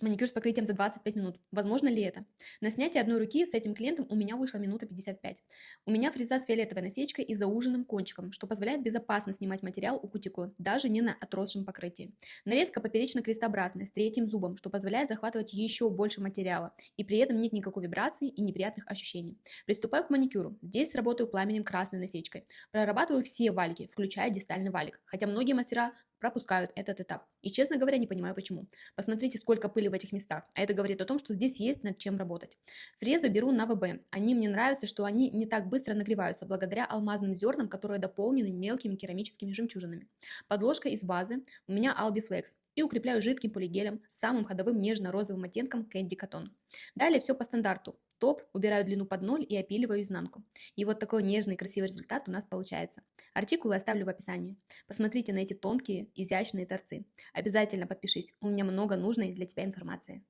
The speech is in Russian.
Маникюр с покрытием за 25 минут. Возможно ли это? На снятие одной руки с этим клиентом у меня вышло минута 55. У меня фреза с фиолетовой насечкой и зауженным кончиком, что позволяет безопасно снимать материал у кутикулы, даже не на отросшем покрытии. Нарезка поперечно-крестообразная с третьим зубом, что позволяет захватывать еще больше материала, и при этом нет никакой вибрации и неприятных ощущений. Приступаю к маникюру. Здесь работаю пламенем красной насечкой. Прорабатываю все валики, включая дистальный валик, хотя многие мастера пропускают этот этап. И, честно говоря, не понимаю почему. Посмотрите, сколько пыли в этих местах. А это говорит о том, что здесь есть над чем работать. Фрезы беру на ВБ. Они мне нравятся, что они не так быстро нагреваются, благодаря алмазным зернам, которые дополнены мелкими керамическими жемчужинами. Подложка из вазы у меня Albiflex. И укрепляю жидким полигелем с самым ходовым нежно-розовым оттенком Candy Cotton. Далее все по стандарту. Топ, убираю длину под ноль и опиливаю изнанку. И вот такой нежный красивый результат у нас получается. Артикулы оставлю в описании. Посмотрите на эти тонкие, изящные торцы. Обязательно подпишись, у меня много нужной для тебя информации.